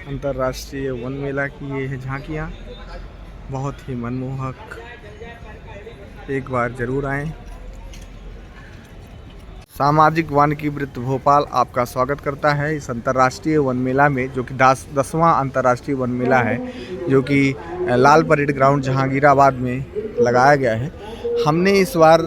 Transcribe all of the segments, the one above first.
अंतर्राष्ट्रीय वन मेला की ये है झांकियाँ, बहुत ही मनमोहक। एक बार ज़रूर आएं। सामाजिक वानिकी वृत्त भोपाल आपका स्वागत करता है इस अंतर्राष्ट्रीय वन मेला में, जो कि 10वां अंतर्राष्ट्रीय वन मेला है, जो कि लाल परेड ग्राउंड जहांगीराबाद में लगाया गया है। हमने इस बार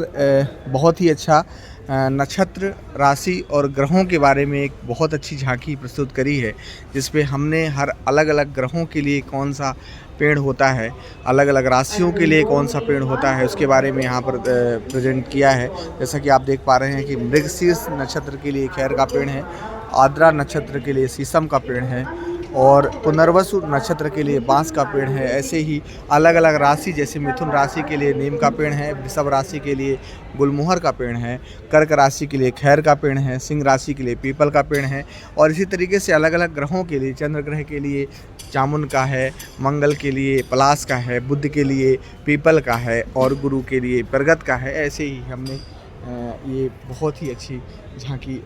बहुत ही अच्छा नक्षत्र, राशि और ग्रहों के बारे में एक बहुत अच्छी झांकी प्रस्तुत करी है, जिसपे हमने हर अलग अलग ग्रहों के लिए कौन सा पेड़ होता है, अलग अलग राशियों के लिए कौन सा पेड़ होता है, उसके बारे में यहाँ पर प्रेजेंट किया है। जैसा कि आप देख पा रहे हैं कि मृगशीर्ष नक्षत्र के लिए खैर का पेड़ है, आर्द्रा नक्षत्र के लिए शीशम का पेड़ है और पुनर्वसु नक्षत्र के लिए बांस का पेड़ है। ऐसे ही अलग अलग राशि, जैसे मिथुन राशि के लिए नीम का पेड़ है, वृषभ राशि के लिए गुलमोहर का पेड़ है, कर्क राशि के लिए खैर का पेड़ है, सिंह राशि के लिए पीपल का पेड़ है और इसी तरीके से अलग अलग ग्रहों के लिए, चंद्र ग्रह के लिए जामुन का है, मंगल के लिए पलाश का है, बुध के लिए पीपल का है और गुरु के लिए बरगद का है। ऐसे ही हमने ये बहुत ही अच्छी झांकी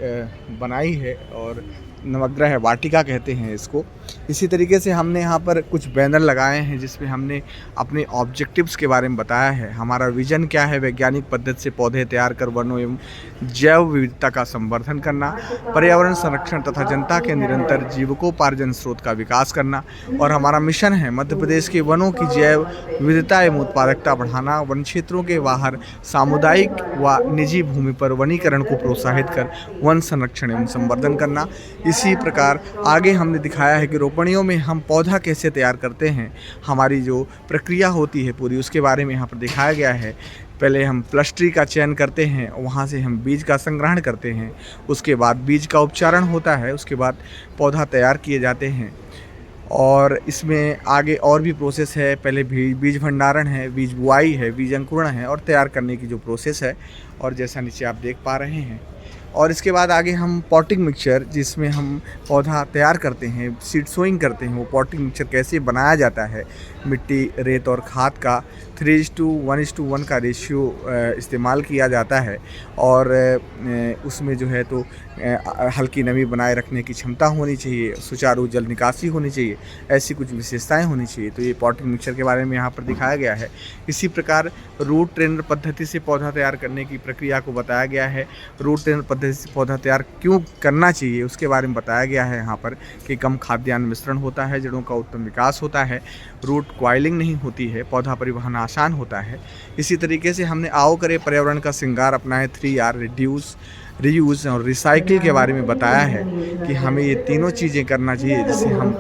बनाई है और नवग्रह वाटिका कहते हैं इसको। इसी तरीके से हमने यहाँ पर कुछ बैनर लगाए हैं, जिसमें हमने अपने ऑब्जेक्टिव्स के बारे में बताया है। हमारा विजन क्या है? वैज्ञानिक पद्धति से पौधे तैयार कर वनों एवं जैव विविधता का संवर्धन करना, पर्यावरण संरक्षण तथा जनता के निरंतर जीविकोपार्जन स्रोत का विकास करना। और हमारा मिशन है मध्य प्रदेश के वनों की जैव विविधता एवं उत्पादकता बढ़ाना, वन क्षेत्रों के बाहर सामुदायिक व निजी भूमि पर वनीकरण को प्रोत्साहित कर वन संरक्षण एवं संवर्धन करना। इसी प्रकार आगे हमने दिखाया है कि रोपणियों में हम पौधा कैसे तैयार करते हैं, हमारी जो प्रक्रिया होती है पूरी, उसके बारे में यहाँ पर दिखाया गया है। पहले हम प्लस्ट्री का चयन करते हैं, वहाँ से हम बीज का संग्रहण करते हैं, उसके बाद बीज का उपचारण होता है, उसके बाद पौधा तैयार किए जाते हैं। और इसमें आगे और भी प्रोसेस है, पहले बीज भंडारण है, बीज बुआई है, बीज अंकुरण है और तैयार करने की जो प्रोसेस है, और जैसा नीचे आप देख पा रहे हैं। और इसके बाद आगे हम पॉटिंग मिक्सचर, जिसमें हम पौधा तैयार करते हैं, सीड सोइंग करते हैं, वो पॉटिंग मिक्सचर कैसे बनाया जाता है, मिट्टी, रेत और खाद का 3:1:1 का रेशियो इस्तेमाल किया जाता है। और उसमें जो है तो हल्की नमी बनाए रखने की क्षमता होनी चाहिए, सुचारू जल निकासी होनी चाहिए, ऐसी कुछ विशेषताएं होनी चाहिए। तो ये पॉटिंग मिक्सचर के बारे में यहाँ पर दिखाया गया है। इसी प्रकार रूट ट्रेनर पद्धति से पौधा तैयार करने की प्रक्रिया को बताया गया है। रूट ट्रेनर पद्धति से पौधा तैयार क्यों करना चाहिए, उसके बारे में बताया गया है यहाँ पर कि कम खाद्यान्न मिश्रण होता है, जड़ों का उत्तम विकास होता है, रूट क्वाइलिंग नहीं होती है, पौधा परिवहन आसान होता है। इसी तरीके से हमने आओ करे पर्यावरण का श्रृंगार अपनाए 3R रिड्यूस, रीयूज़ और रिसाइकिल के बारे में बताया है कि हमें ये तीनों चीज़ें करना चाहिए, जिससे हम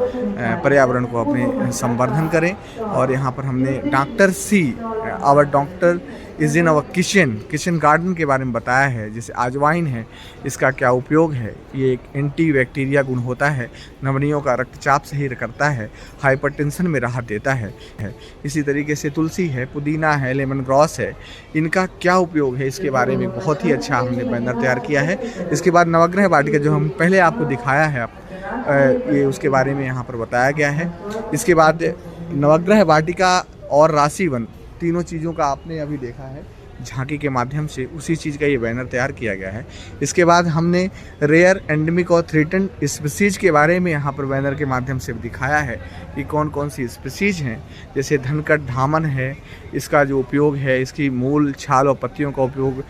पर्यावरण को अपने संवर्धन करें। और यहाँ पर हमने doctor see, our doctor is in our kitchen garden के बारे में बताया है। जैसे अजवाइन है, इसका क्या उपयोग है, ये एक एंटी बैक्टीरिया गुण होता है, नवनियों का रक्तचाप सही करता है, हाइपरटेंशन में राहत देता है। इसी तरीके से तुलसी है, पुदीना है, लेमन ग्रास है, इनका क्या उपयोग है, इसके बारे में बहुत ही अच्छा हमने बैनर तैयार किया है। इसके बाद नवग्रह वाटिका, जो हम पहले आपको दिखाया है, ये उसके बारे में यहाँ पर बताया गया है। इसके बाद नवग्रह वाटिका और राशिवन, तीनों चीज़ों का आपने अभी देखा है झांकी के माध्यम से, उसी चीज़ का ये बैनर तैयार किया गया है। इसके बाद हमने रेयर, एंडेमिक और थ्रेटन्ड स्पीसीज के बारे में यहाँ पर बैनर के माध्यम से दिखाया है कि कौन कौन सी स्पीसीज हैं। जैसे धनकट धामन है, इसका जो उपयोग है, इसकी मूल, छाल और पत्तियों का उपयोग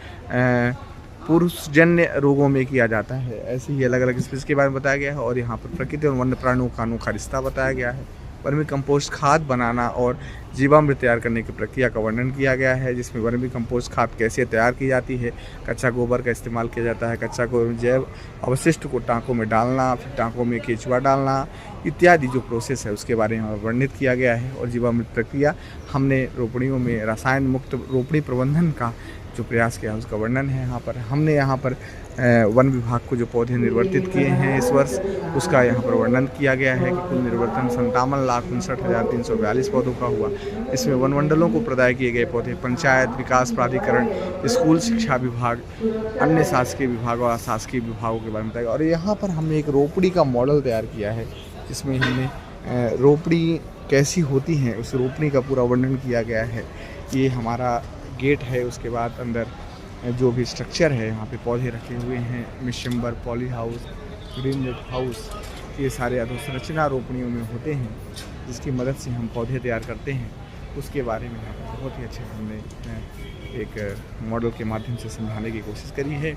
पुरुषजन्य रोगों में किया जाता है। ऐसे ही अलग अलग स्पीसीज के बारे में बताया गया है। और यहाँ पर प्रकृति और वन्य प्राणियों का अनोखा रिश्ता बताया गया है। वर्मी कंपोस्ट खाद बनाना और जीवामृत तैयार करने की प्रक्रिया का वर्णन किया गया है, जिसमें वर्मी कंपोस्ट खाद कैसे तैयार की जाती है, कच्चा गोबर का इस्तेमाल किया जाता है, कच्चा गोबर जैव अवशिष्ट को टाँकों में डालना, फिर टाँकों में केचुआ डालना इत्यादि जो प्रोसेस है उसके बारे में वर्णित किया गया है। और जीवामृत प्रक्रिया हमने रोपणियों में रसायन मुक्त रोपणी प्रबंधन का जो प्रयास किया उसका वर्णन है यहाँ पर। हमने यहाँ पर वन विभाग को जो पौधे निर्वर्तित किए हैं इस वर्ष, उसका यहाँ पर वर्णन किया गया है कि कुल निर्वर्तन 57,59,342 पौधों का हुआ। इसमें वनमंडलों को प्रदाय किए गए पौधे पंचायत विकास प्राधिकरण, स्कूल शिक्षा विभाग, अन्य शासकीय विभाग और अशासकीय विभागों के बारे में बताया। और यहाँ पर हमने एक रोपड़ी का मॉडल तैयार किया है, जिसमें हमने रोपड़ी कैसी होती हैं उस रोपड़ी का पूरा वर्णन किया गया है। ये हमारा गेट है, उसके बाद अंदर जो भी स्ट्रक्चर है, यहाँ पे पौधे रखे हुए हैं, मिशंबर, poly house, green net house, ये सारे अधोसंरचना रोपणियों में होते हैं, जिसकी मदद से हम पौधे तैयार करते हैं, उसके बारे में बहुत ही अच्छे हमने एक मॉडल के माध्यम से समझाने की कोशिश करी है।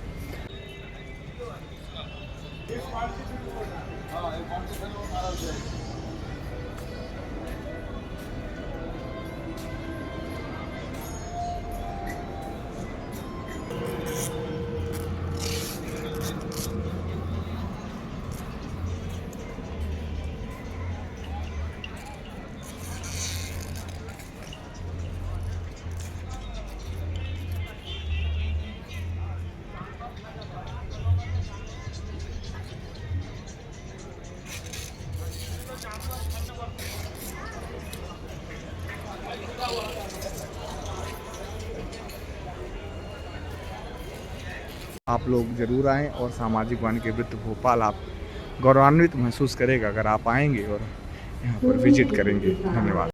आप लोग ज़रूर आएँ और सामाजिक वानिकी वृत्त भोपाल आप गौरवान्वित महसूस करेगा अगर आप आएंगे और यहाँ पर विजिट करेंगे। धन्यवाद।